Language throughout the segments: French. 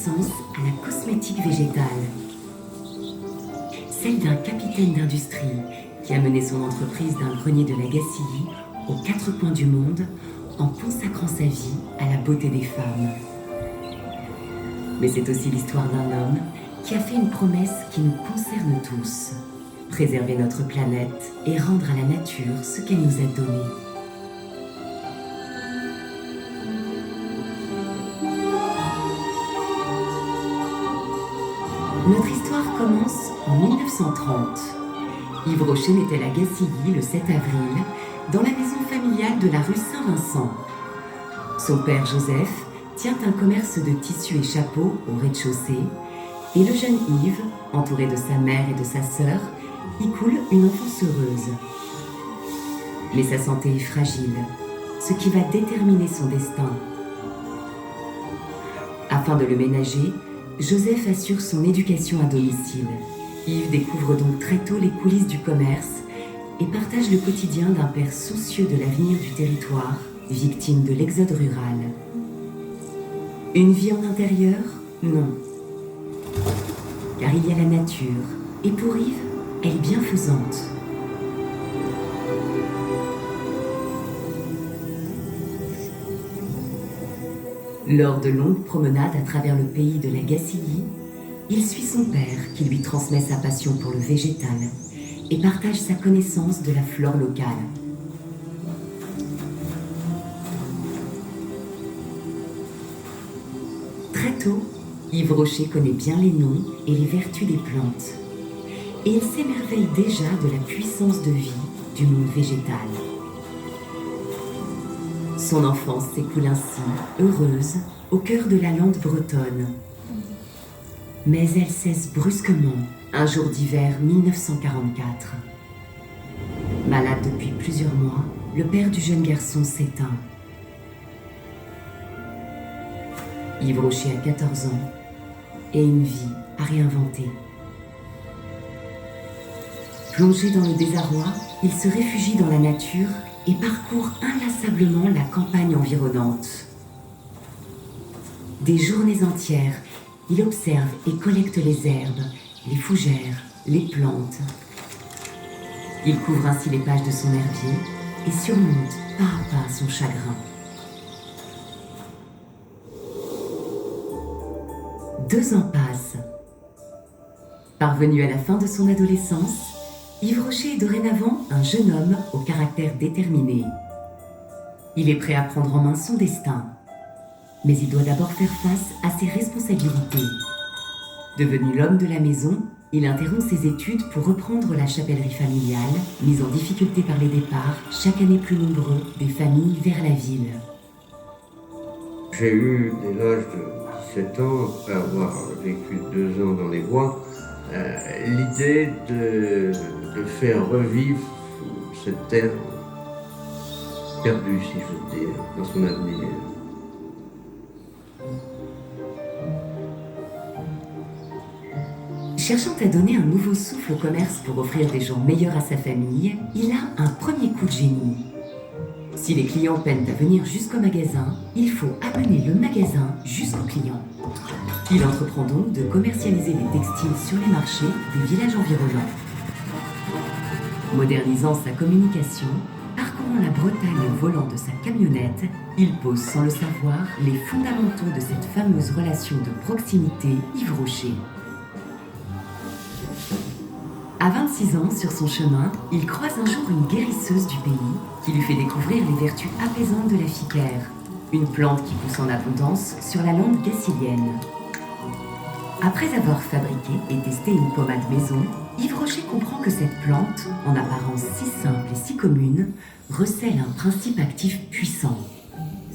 naissance à la cosmétique végétale. Celle d'un capitaine d'industrie qui a mené son entreprise d'un grenier de la Gacilly aux quatre coins du monde en consacrant sa vie à la beauté des femmes. Mais c'est aussi l'histoire d'un homme qui a fait une promesse qui nous concerne tous. Préserver notre planète et rendre à la nature ce qu'elle nous a donné. Notre histoire commence en 1930. Yves Rocher naît à la Gacilly le 7 avril, dans la maison familiale de la rue Saint-Vincent. Son père Joseph tient un commerce de tissus et chapeaux au rez-de-chaussée, et le jeune Yves, entouré de sa mère et de sa sœur, y coule une enfance heureuse. Mais sa santé est fragile, ce qui va déterminer son destin. Afin de le ménager, Joseph assure son éducation à domicile. Yves découvre donc très tôt les coulisses du commerce et partage le quotidien d'un père soucieux de l'avenir du territoire, victime de l'exode rural. Une vie en intérieur? Non. Car il y a la nature, et pour Yves, elle est bienfaisante. Lors de longues promenades à travers le pays de la Gacilly, il suit son père qui lui transmet sa passion pour le végétal et partage sa connaissance de la flore locale. Très tôt, Yves Rocher connaît bien les noms et les vertus des plantes. Et il s'émerveille déjà de la puissance de vie du monde végétal. Son enfance s'écoule ainsi, heureuse, au cœur de la lande bretonne. Mais elle cesse brusquement, un jour d'hiver 1944. Malade depuis plusieurs mois, le père du jeune garçon s'éteint. Yves Rocher a 14 ans et une vie à réinventer. Plongé dans le désarroi, il se réfugie dans la nature et parcourt inlassablement la campagne environnante. Des journées entières, il observe et collecte les herbes, les fougères, les plantes. Il couvre ainsi les pages de son herbier et surmonte pas à pas son chagrin. 2 ans passent. Parvenu à la fin de son adolescence, Yves Rocher est dorénavant un jeune homme au caractère déterminé. Il est prêt à prendre en main son destin, mais il doit d'abord faire face à ses responsabilités. Devenu l'homme de la maison, il interrompt ses études pour reprendre la chapellerie familiale, mise en difficulté par les départs, chaque année plus nombreux, des familles vers la ville. J'ai eu, dès l'âge de 17 ans, après avoir vécu 2 ans dans les bois, l'idée de faire revivre cette terre perdue, si je veux dire, dans son avenir. Cherchant à donner un nouveau souffle au commerce pour offrir des jours meilleurs à sa famille, il a un premier coup de génie. Si les clients peinent à venir jusqu'au magasin, il faut amener le magasin jusqu'aux clients. Il entreprend donc de commercialiser les textiles sur les marchés des villages environnants. Modernisant sa communication, parcourant la Bretagne au volant de sa camionnette, il pose sans le savoir les fondamentaux de cette fameuse relation de proximité Yves Rocher. À 26 ans, sur son chemin, il croise un jour une guérisseuse du pays qui lui fait découvrir les vertus apaisantes de la ficaire, une plante qui pousse en abondance sur la lande gacillienne. Après avoir fabriqué et testé une pommade maison, Yves Rocher comprend que cette plante, en apparence si simple et si commune, recèle un principe actif puissant.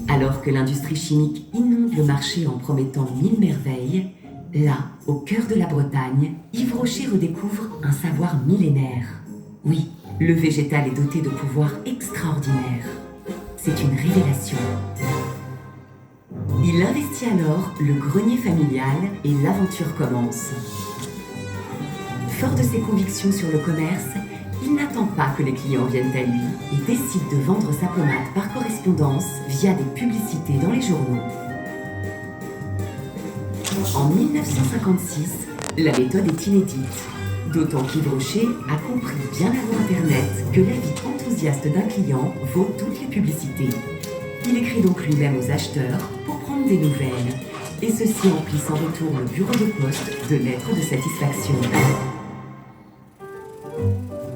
Alors que l'industrie chimique inonde le marché en promettant 1000 merveilles, là, au cœur de la Bretagne, Yves Rocher redécouvre un savoir millénaire. Oui, le végétal est doté de pouvoirs extraordinaires. C'est une révélation. Il investit alors le grenier familial et l'aventure commence. Fort de ses convictions sur le commerce, il n'attend pas que les clients viennent à lui et décide de vendre sa pommade par correspondance via des publicités dans les journaux. En 1956, la méthode est inédite, d'autant qu'Yves Rocher a compris bien avant Internet que l'avis enthousiaste d'un client vaut toutes les publicités. Il écrit donc lui-même aux acheteurs pour prendre des nouvelles, et ceux-ci emplissent en retour le bureau de poste de lettres de satisfaction.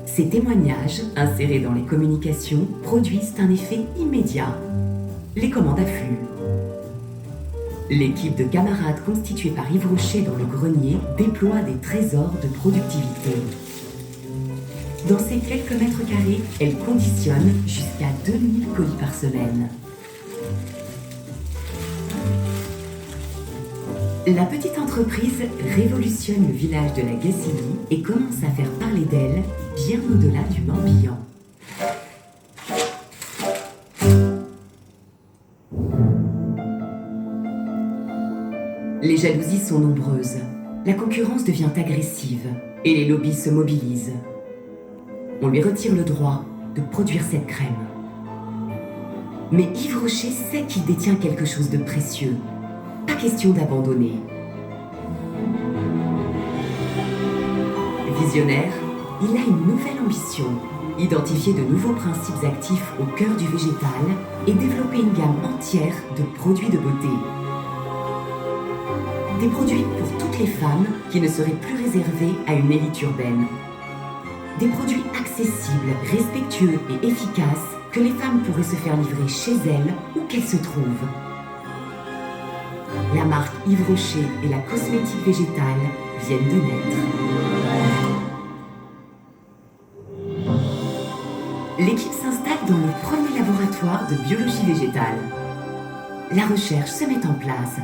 Ces témoignages, insérés dans les communications, produisent un effet immédiat. Les commandes affluent. L'équipe de camarades constituée par Yves Rocher dans le grenier déploie des trésors de productivité. Dans ces quelques mètres carrés, elle conditionne jusqu'à 2000 colis par semaine. La petite entreprise révolutionne le village de la Gacilly et commence à faire parler d'elle bien au-delà du Morbihan. Les jalousies sont nombreuses, la concurrence devient agressive et les lobbies se mobilisent. On lui retire le droit de produire cette crème. Mais Yves Rocher sait qu'il détient quelque chose de précieux. Pas question d'abandonner. Visionnaire, il a une nouvelle ambition, identifier de nouveaux principes actifs au cœur du végétal et développer une gamme entière de produits de beauté. Des produits pour toutes les femmes qui ne seraient plus réservés à une élite urbaine. Des produits accessibles, respectueux et efficaces que les femmes pourraient se faire livrer chez elles où qu'elles se trouvent. La marque Yves Rocher et la cosmétique végétale viennent de naître. L'équipe s'installe dans le premier laboratoire de biologie végétale. La recherche se met en place.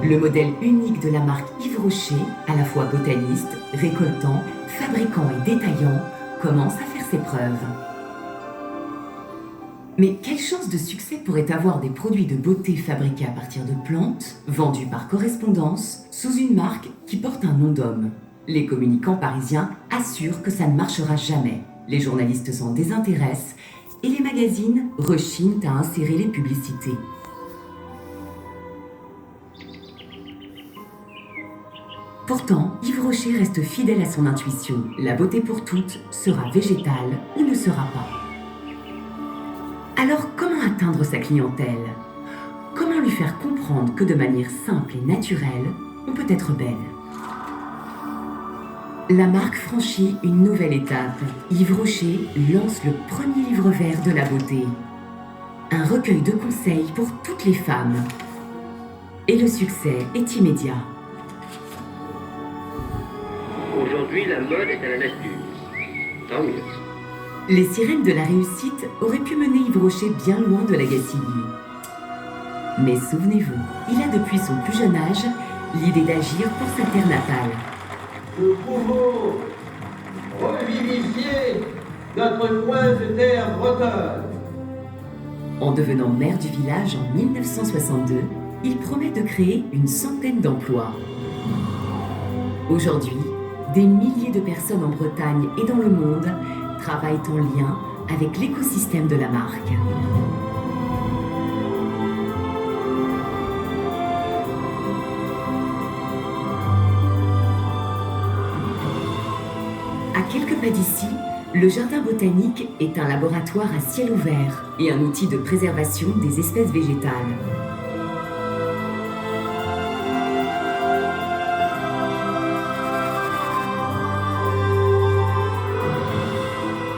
Le modèle unique de la marque Yves Rocher, à la fois botaniste, récoltant, fabricant et détaillant, commence à faire ses preuves. Mais quelle chance de succès pourraient avoir des produits de beauté fabriqués à partir de plantes, vendus par correspondance, sous une marque qui porte un nom d'homme? Les communicants parisiens assurent que ça ne marchera jamais. Les journalistes s'en désintéressent et les magazines rechignent à insérer les publicités. Pourtant, Yves Rocher reste fidèle à son intuition. La beauté pour toutes sera végétale ou ne sera pas. Alors, comment atteindre sa clientèle? Comment lui faire comprendre que de manière simple et naturelle, on peut être belle? La marque franchit une nouvelle étape. Yves Rocher lance le premier livre vert de la beauté. Un recueil de conseils pour toutes les femmes. Et le succès est immédiat. Aujourd'hui, la mode est à la nature. Tant mieux. Les sirènes de la réussite auraient pu mener Yves Rocher bien loin de la Gacilly. Mais souvenez-vous, il a depuis son plus jeune âge l'idée d'agir pour sa terre natale. Nous pouvons revivifier notre coin de terre bretonne. En devenant maire du village en 1962, il promet de créer une centaine d'emplois. Aujourd'hui, des milliers de personnes en Bretagne et dans le monde travaillent en lien avec l'écosystème de la marque. À quelques pas d'ici, le jardin botanique est un laboratoire à ciel ouvert et un outil de préservation des espèces végétales.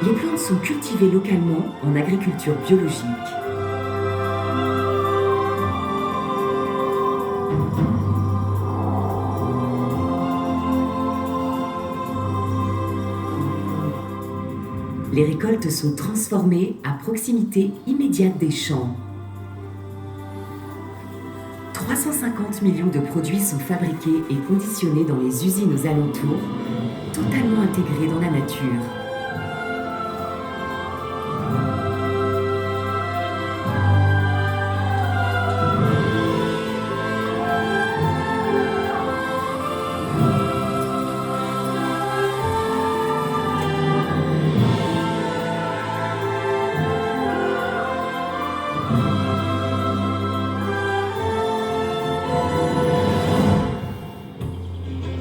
Les plantes sont cultivées localement en agriculture biologique. Les récoltes sont transformées à proximité immédiate des champs. 350 millions de produits sont fabriqués et conditionnés dans les usines aux alentours, totalement intégrés dans la nature.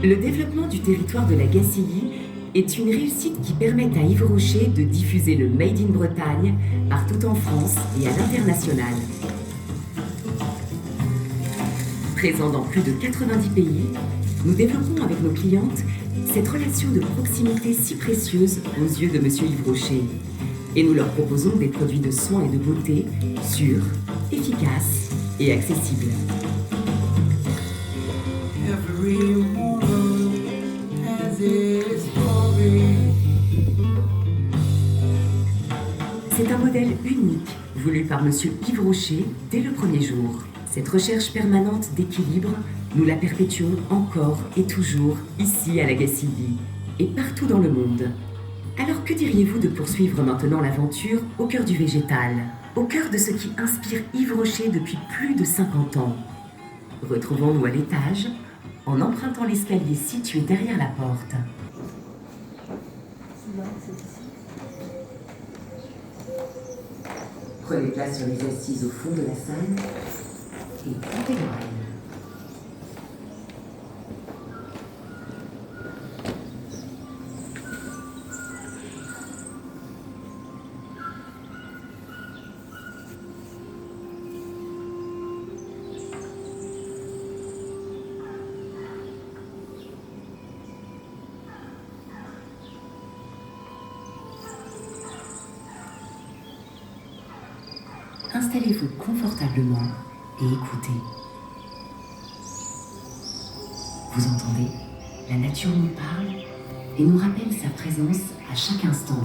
Le développement du territoire de la Gacilly est une réussite qui permet à Yves Rocher de diffuser le Made in Bretagne partout en France et à l'international. Présent dans plus de 90 pays, nous développons avec nos clientes cette relation de proximité si précieuse aux yeux de Monsieur Yves Rocher. Et nous leur proposons des produits de soins et de beauté sûrs, efficaces et accessibles. C'est un modèle unique, voulu par Monsieur Yves Rocher dès le premier jour. Cette recherche permanente d'équilibre, nous la perpétuons encore et toujours ici à la Gacilly et partout dans le monde. Alors que diriez-vous de poursuivre maintenant l'aventure au cœur du végétal, au cœur de ce qui inspire Yves Rocher depuis plus de 50 ans? Retrouvons-nous à l'étage en empruntant l'escalier situé derrière la porte. Prenez place sur les assises au fond de la salle et tendez l'oreille. Installez-vous confortablement et écoutez. Vous entendez? La nature nous parle et nous rappelle sa présence à chaque instant.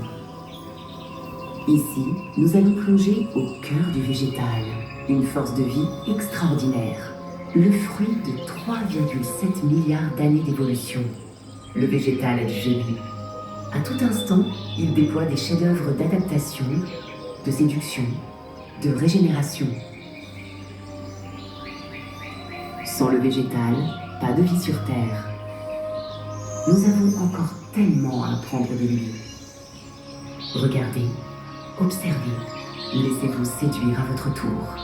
Ici, nous allons plonger au cœur du végétal, une force de vie extraordinaire, le fruit de 3,7 milliards d'années d'évolution. Le végétal a du génie. À tout instant, il déploie des chefs-d'œuvre d'adaptation, de séduction, de régénération. Sans le végétal, pas de vie sur Terre. Nous avons encore tellement à apprendre de lui. Regardez, observez, laissez-vous séduire à votre tour.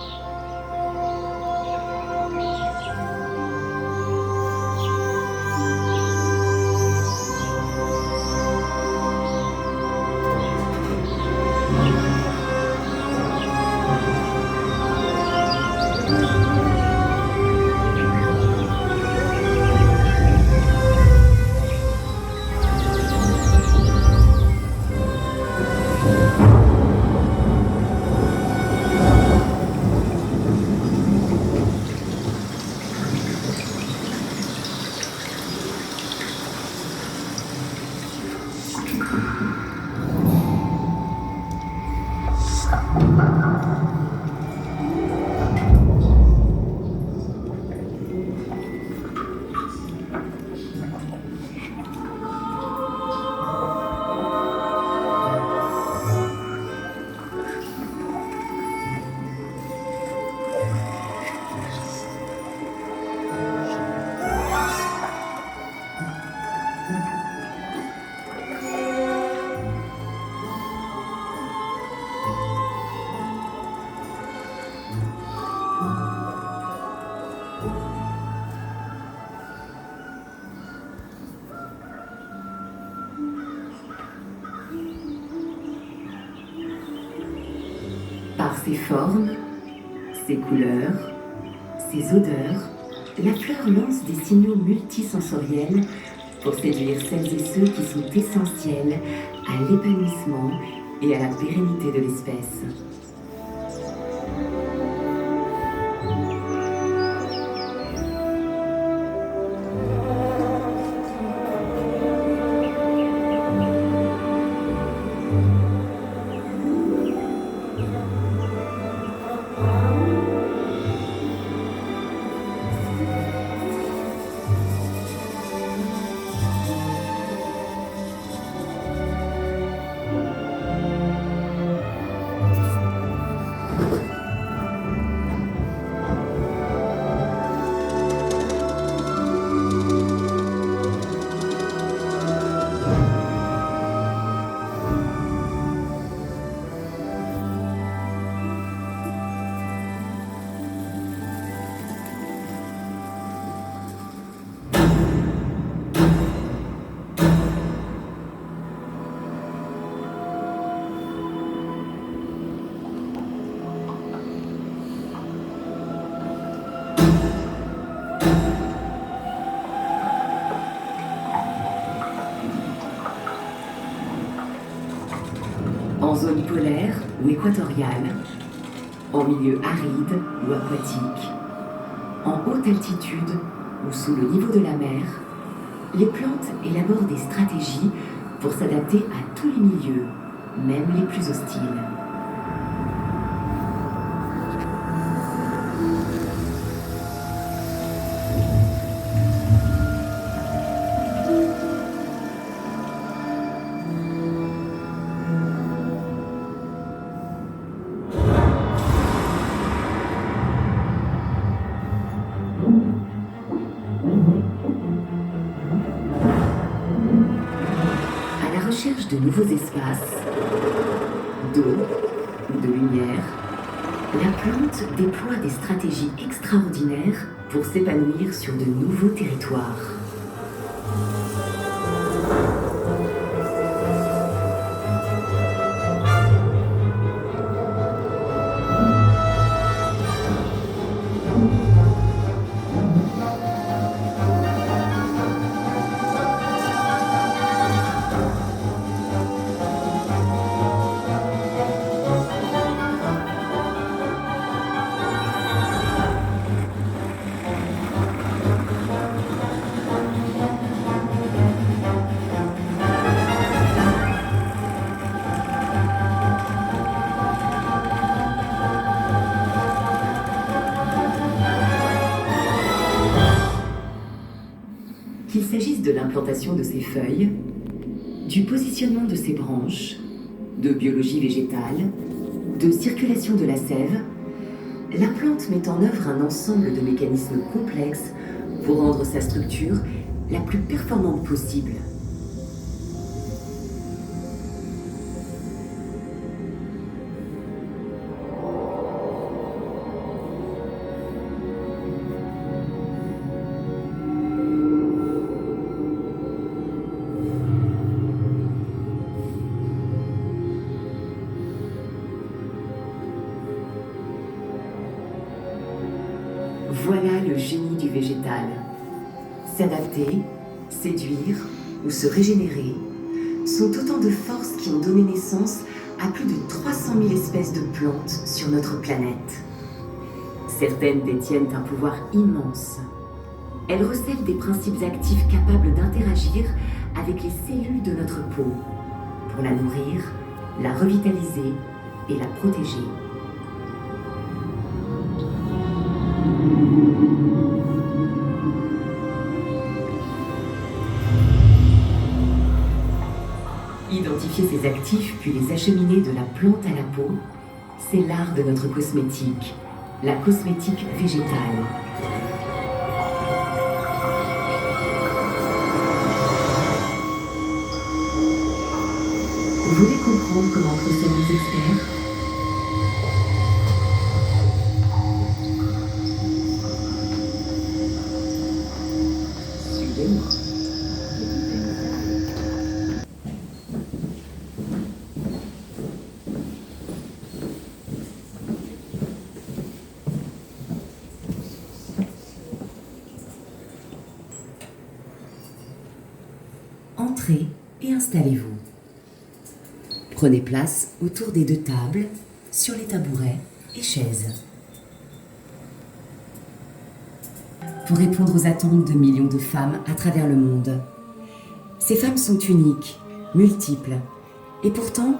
Par ses formes, ses couleurs, ses odeurs, la fleur lance des signaux multisensoriels pour séduire celles et ceux qui sont essentiels à l'épanouissement et à la pérennité de l'espèce. zone polaire ou équatoriale, en milieu aride ou aquatique, en haute altitude ou sous le niveau de la mer, les plantes élaborent des stratégies pour s'adapter à tous les milieux, même les plus hostiles. De nouveaux espaces, d'eau ou de lumière, la plante déploie des stratégies extraordinaires pour s'épanouir sur de nouveaux territoires. Qu'il s'agisse de l'implantation de ses feuilles, du positionnement de ses branches, de biologie végétale, de circulation de la sève, la plante met en œuvre un ensemble de mécanismes complexes pour rendre sa structure la plus performante possible. Voilà le génie du végétal. S'adapter, séduire ou se régénérer sont autant de forces qui ont donné naissance à plus de 300 000 espèces de plantes sur notre planète. Certaines détiennent un pouvoir immense. Elles recèlent des principes actifs capables d'interagir avec les cellules de notre peau pour la nourrir, la revitaliser et la protéger. Identifier ces actifs puis les acheminer de la plante à la peau, c'est l'art de notre cosmétique, la cosmétique végétale. Vous voulez comprendre comment procèdent les experts ? Suivez-moi. Entrez et installez-vous. Prenez place autour des deux tables, sur les tabourets et chaises. Pour répondre aux attentes de millions de femmes à travers le monde. Ces femmes sont uniques, multiples, et pourtant,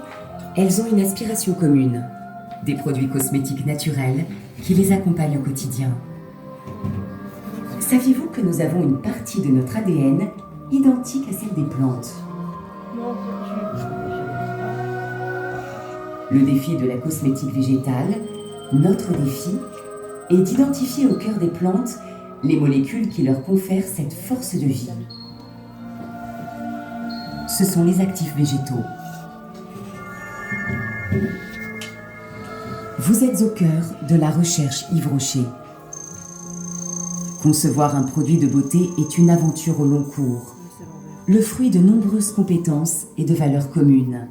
elles ont une aspiration commune, des produits cosmétiques naturels qui les accompagnent au quotidien. Saviez-vous que nous avons une partie de notre ADN identique à celle des plantes ? Le défi de la cosmétique végétale, notre défi, est d'identifier au cœur des plantes les molécules qui leur confèrent cette force de vie. Ce sont les actifs végétaux. Vous êtes au cœur de la recherche Yves Rocher. Concevoir un produit de beauté est une aventure au long cours, le fruit de nombreuses compétences et de valeurs communes.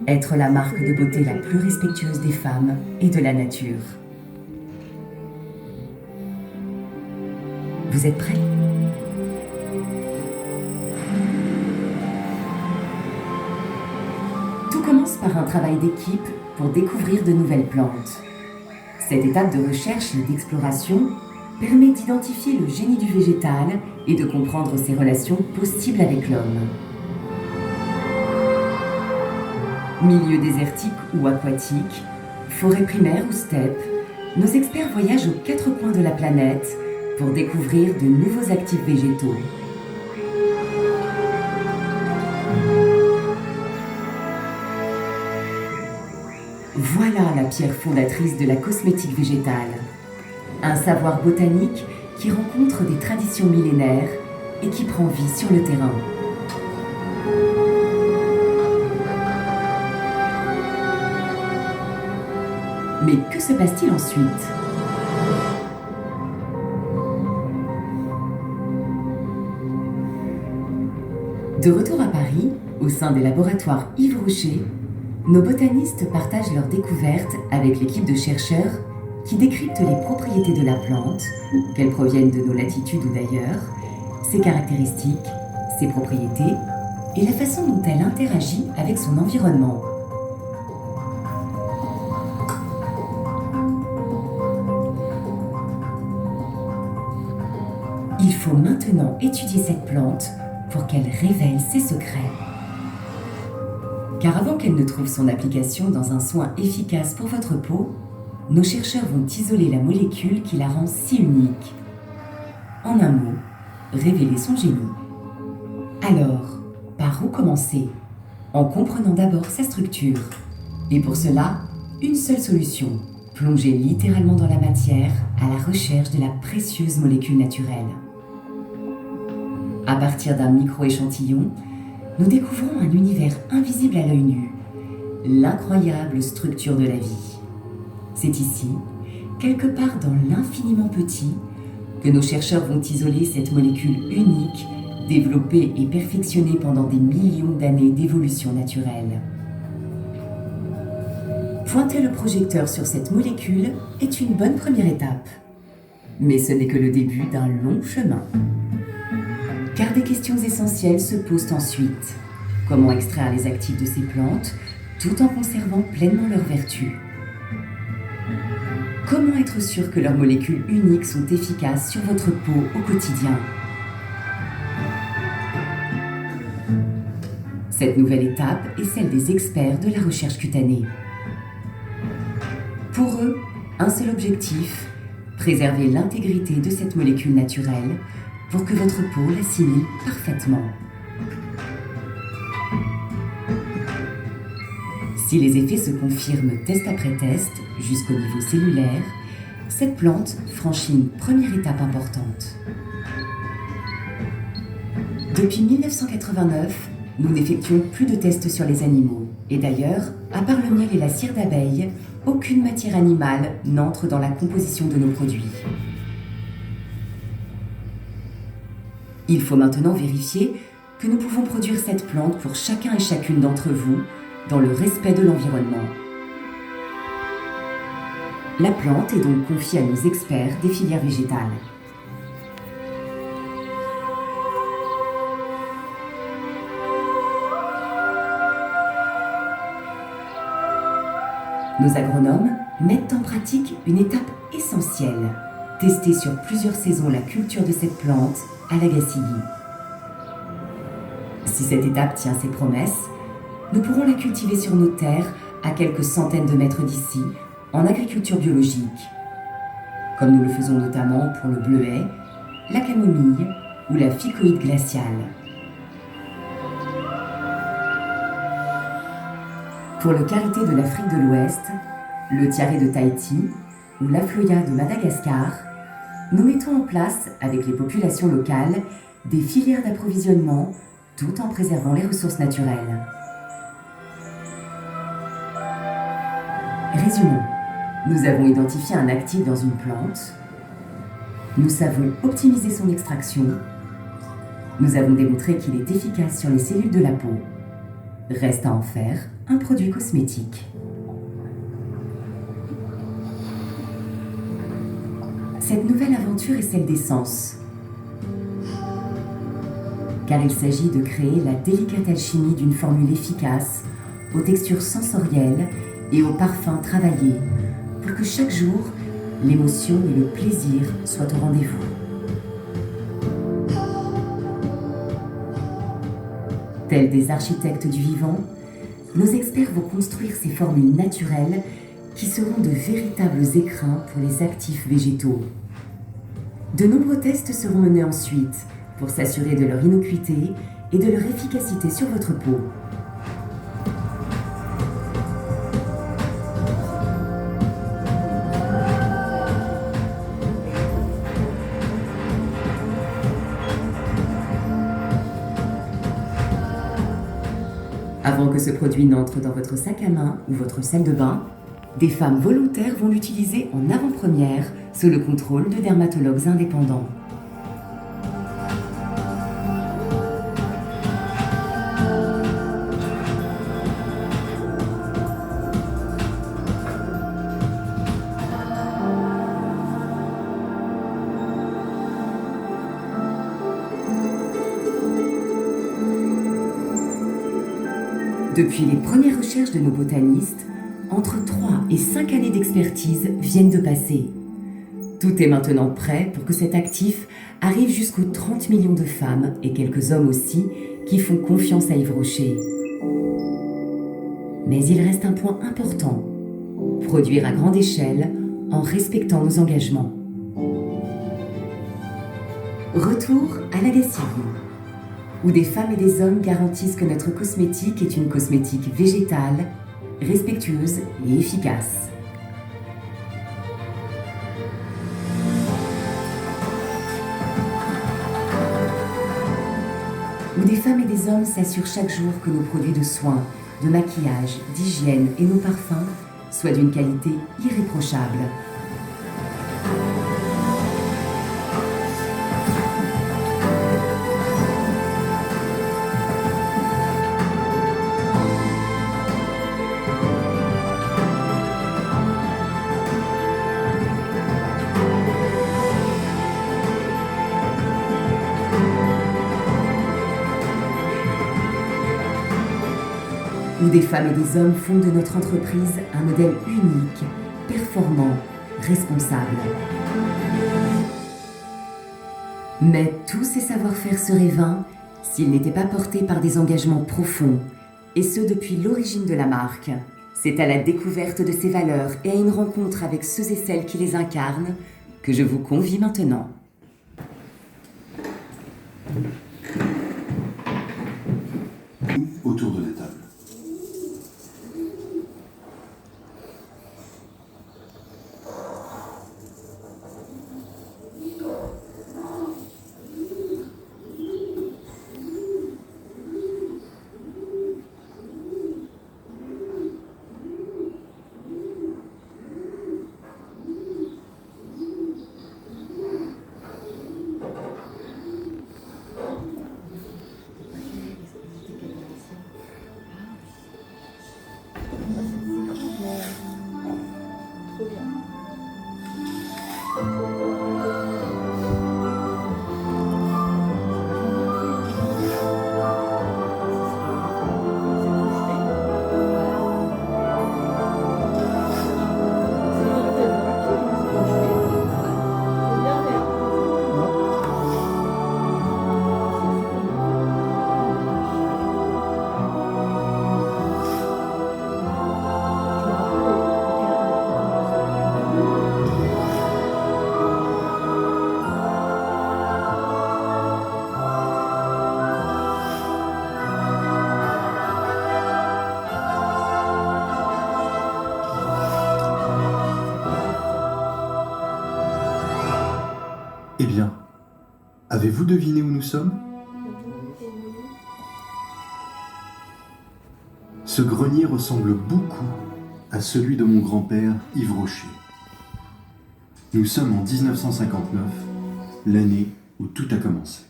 Être la marque de beauté la plus respectueuse des femmes et de la nature. Vous êtes prêts ? Tout par un travail d'équipe pour découvrir de nouvelles plantes. Cette étape de recherche et d'exploration permet d'identifier le génie du végétal et de comprendre ses relations possibles avec l'homme. Milieu désertique ou aquatique, forêt primaire ou steppe, nos experts voyagent aux quatre coins de la planète pour découvrir de nouveaux actifs végétaux. Voilà la pierre fondatrice de la cosmétique végétale. Un savoir botanique qui rencontre des traditions millénaires et qui prend vie sur le terrain. Mais que se passe-t-il ensuite ? De retour à Paris, au sein des laboratoires Yves Rocher, nos botanistes partagent leurs découvertes avec l'équipe de chercheurs qui décryptent les propriétés de la plante, qu'elles proviennent de nos latitudes ou d'ailleurs, ses caractéristiques, ses propriétés et la façon dont elle interagit avec son environnement. Il faut maintenant étudier cette plante pour qu'elle révèle ses secrets. Car avant qu'elle ne trouve son application dans un soin efficace pour votre peau, nos chercheurs vont isoler la molécule qui la rend si unique. En un mot, révéler son génie. Alors, par où commencer ? En comprenant d'abord sa structure. Et pour cela, une seule solution, plonger littéralement dans la matière à la recherche de la précieuse molécule naturelle. À partir d'un micro-échantillon, nous découvrons un univers invisible à l'œil nu, l'incroyable structure de la vie. C'est ici, quelque part dans l'infiniment petit, que nos chercheurs vont isoler cette molécule unique, développée et perfectionnée pendant des millions d'années d'évolution naturelle. Pointer le projecteur sur cette molécule est une bonne première étape. Mais ce n'est que le début d'un long chemin. Car des questions essentielles se posent ensuite. Comment extraire les actifs de ces plantes tout en conservant pleinement leurs vertus ? Comment être sûr que leurs molécules uniques sont efficaces sur votre peau au quotidien ? Cette nouvelle étape est celle des experts de la recherche cutanée. Pour eux, un seul objectif, préserver l'intégrité de cette molécule naturelle pour que votre peau l'assimile parfaitement. Si les effets se confirment test après test, jusqu'au niveau cellulaire, cette plante franchit une première étape importante. Depuis 1989, nous n'effectuons plus de tests sur les animaux. Et d'ailleurs, à part le miel et la cire d'abeille, aucune matière animale n'entre dans la composition de nos produits. Il faut maintenant vérifier que nous pouvons produire cette plante pour chacun et chacune d'entre vous, dans le respect de l'environnement. La plante est donc confiée à nos experts des filières végétales. Nos agronomes mettent en pratique une étape essentielle, tester sur plusieurs saisons la culture de cette plante à l'Agacilly. Si cette étape tient ses promesses, nous pourrons la cultiver sur nos terres à quelques centaines de mètres d'ici, en agriculture biologique, comme nous le faisons notamment pour le bleuet, la camomille ou la ficoïde glaciale. Pour le karité de l'Afrique de l'Ouest, le tiaré de Tahiti ou l'afloya de Madagascar, nous mettons en place, avec les populations locales, des filières d'approvisionnement tout en préservant les ressources naturelles. Résumons. Nous avons identifié un actif dans une plante. Nous savons optimiser son extraction. Nous avons démontré qu'il est efficace sur les cellules de la peau. Reste à en faire un produit cosmétique. Cette nouvelle aventure est celle des sens. Car il s'agit de créer la délicate alchimie d'une formule efficace aux textures sensorielles et aux parfums travaillés, pour que chaque jour, l'émotion et le plaisir soient au rendez-vous. Tels des architectes du vivant, nos experts vont construire ces formules naturelles qui seront de véritables écrins pour les actifs végétaux. De nombreux tests seront menés ensuite pour s'assurer de leur innocuité et de leur efficacité sur votre peau. Avant que ce produit n'entre dans votre sac à main ou votre salle de bain, des femmes volontaires vont l'utiliser en avant-première sous le contrôle de dermatologues indépendants. Depuis les premières recherches de nos botanistes, entre 3 et 5 années d'expertise viennent de passer. Tout est maintenant prêt pour que cet actif arrive jusqu'aux 30 millions de femmes et quelques hommes aussi qui font confiance à Yves Rocher. Mais il reste un point important: produire à grande échelle en respectant nos engagements. Retour à la Gacilly, où des femmes et des hommes garantissent que notre cosmétique est une cosmétique végétale, respectueuse et efficace. Où des femmes et des hommes s'assurent chaque jour que nos produits de soins, de maquillage, d'hygiène et nos parfums soient d'une qualité irréprochable. Où des femmes et des hommes font de notre entreprise un modèle unique, performant, responsable. Mais tous ces savoir-faire seraient vains s'ils n'étaient pas portés par des engagements profonds, et ce depuis l'origine de la marque. C'est à la découverte de ces valeurs et à une rencontre avec ceux et celles qui les incarnent que je vous convie maintenant. Autour de la table. Eh bien, avez-vous deviné où nous sommes? Ce grenier ressemble beaucoup à celui de mon grand-père Yves Rocher. Nous sommes en 1959, l'année où tout a commencé.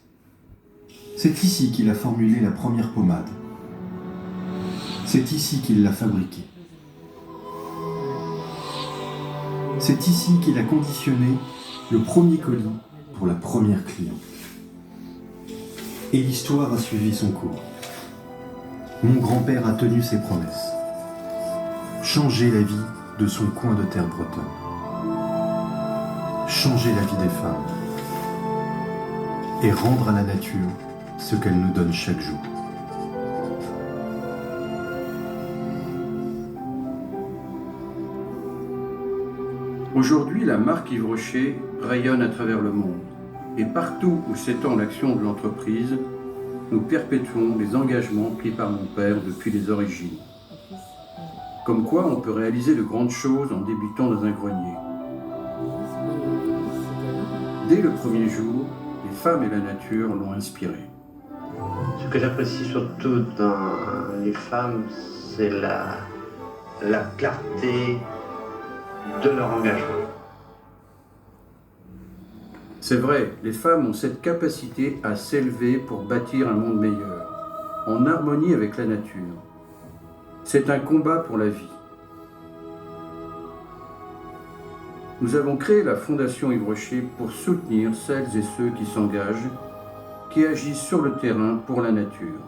C'est ici qu'il a formulé la première pommade. C'est ici qu'il l'a fabriquée. C'est ici qu'il a conditionné le premier colis pour la première cliente. Et l'histoire a suivi son cours. mon grand-père a tenu ses promesses. Changer la vie de son coin de terre bretonne. Changer la vie des femmes. Et rendre à la nature ce qu'elle nous donne chaque jour. Aujourd'hui, la marque Yves Rocher rayonne à travers le monde. Et partout où s'étend l'action de l'entreprise, nous perpétuons les engagements pris par mon père depuis les origines. Comme quoi on peut réaliser de grandes choses en débutant dans un grenier. Dès le premier jour, les femmes et la nature l'ont inspiré. Ce que j'apprécie surtout dans les femmes, c'est la clarté de leur engagement. C'est vrai, les femmes ont cette capacité à s'élever pour bâtir un monde meilleur, en harmonie avec la nature. C'est un combat pour la vie. Nous avons créé la Fondation Yves Rocher pour soutenir celles et ceux qui s'engagent, qui agissent sur le terrain pour la nature.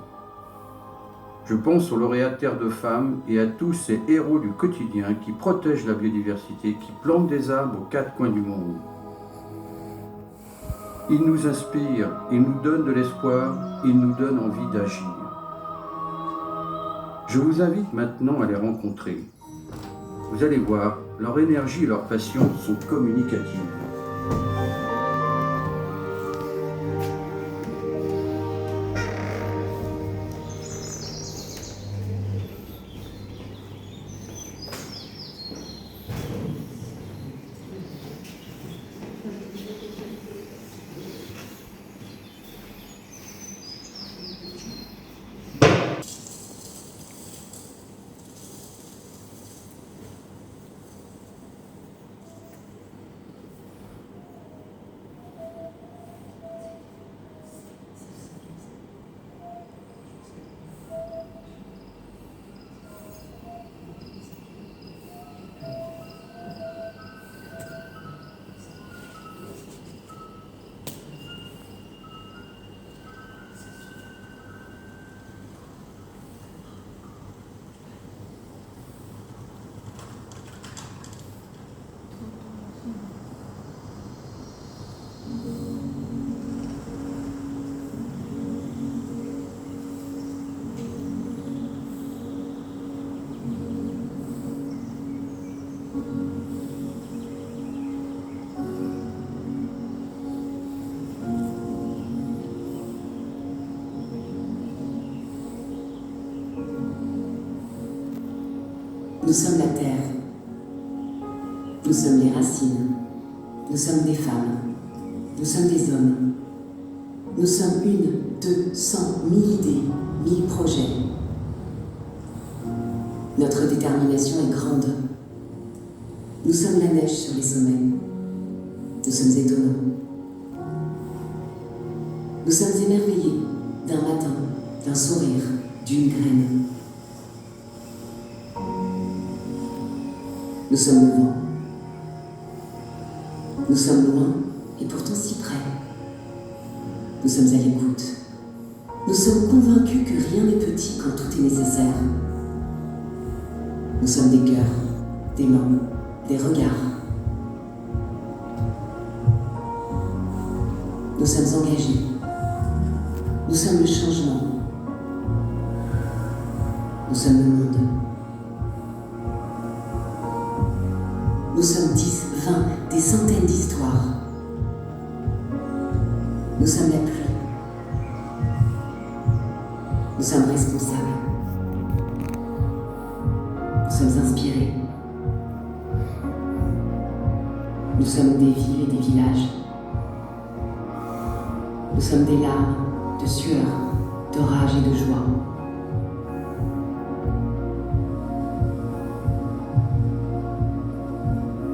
Je pense aux lauréats Terre de Femmes et à tous ces héros du quotidien qui protègent la biodiversité, qui plantent des arbres aux quatre coins du monde. Ils nous inspirent, ils nous donnent de l'espoir, ils nous donnent envie d'agir. Je vous invite maintenant à les rencontrer. Vous allez voir, leur énergie et leur passion sont communicatives. Nous sommes la terre. Nous sommes les racines. Nous sommes des femmes. Nous sommes des hommes. Nous sommes 1, 2, 100, 1000 idées, 1000 projets. Notre détermination est grande. Nous sommes la neige sur les sommets. Nous sommes étonnants. Nous sommes émerveillés d'un matin, d'un sourire, d'une graine. Nous sommes le vent. Nous sommes loin et pourtant si près. Nous sommes à l'écoute. Nous sommes convaincus que rien n'est petit quand tout est nécessaire. Nous sommes des cœurs, des mains, des regards. Nous sommes engagés. Nous sommes le changement. Nous sommes le monde. Nous sommes 10, 20, des centaines d'histoires. Nous sommes la pluie. Nous sommes responsables. Nous sommes inspirés. Nous sommes des villes et des villages. Nous sommes des larmes, de sueur, de rage et de joie.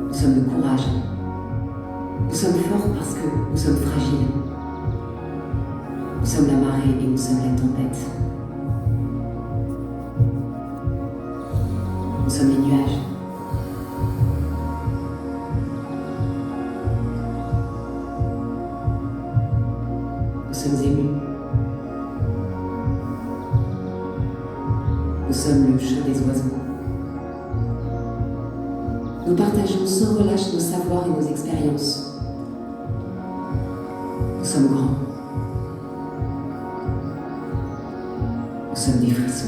Nous sommes le courage. Nous sommes forts parce que nous sommes fragiles. Nous sommes la marée et nous sommes la tempête. Nous sommes les nuages. Nous sommes émus. sommes le chant des oiseaux. Nous partageons sans relâche nos savoirs et nos expériences. Nous sommes grands. Nous sommes des frissons.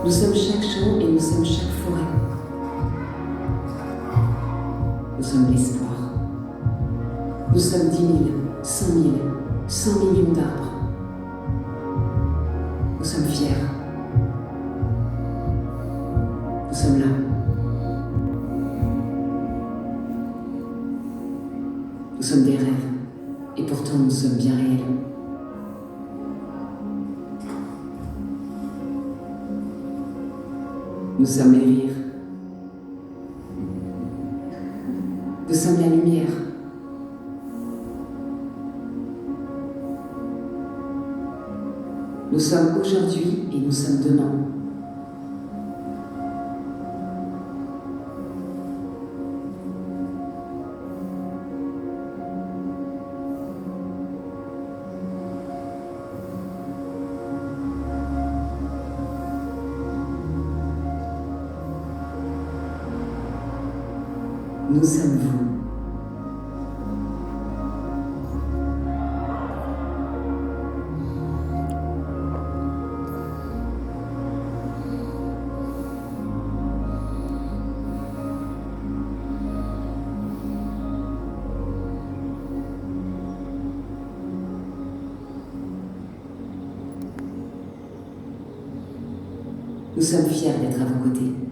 Nous sommes chaque champ et nous sommes chaque forêt. Nous sommes l'espoir. Nous sommes 10 000, 100 000, 100 millions d'arbres. Nous sommes fiers. Nous sommes là. Nous sommes des rêves, et pourtant nous sommes bien réels. Nous sommes les rires. Nous sommes la lumière. Nous sommes aujourd'hui et nous sommes demain. Nous sommes vous. Nous sommes fiers d'être à vos côtés.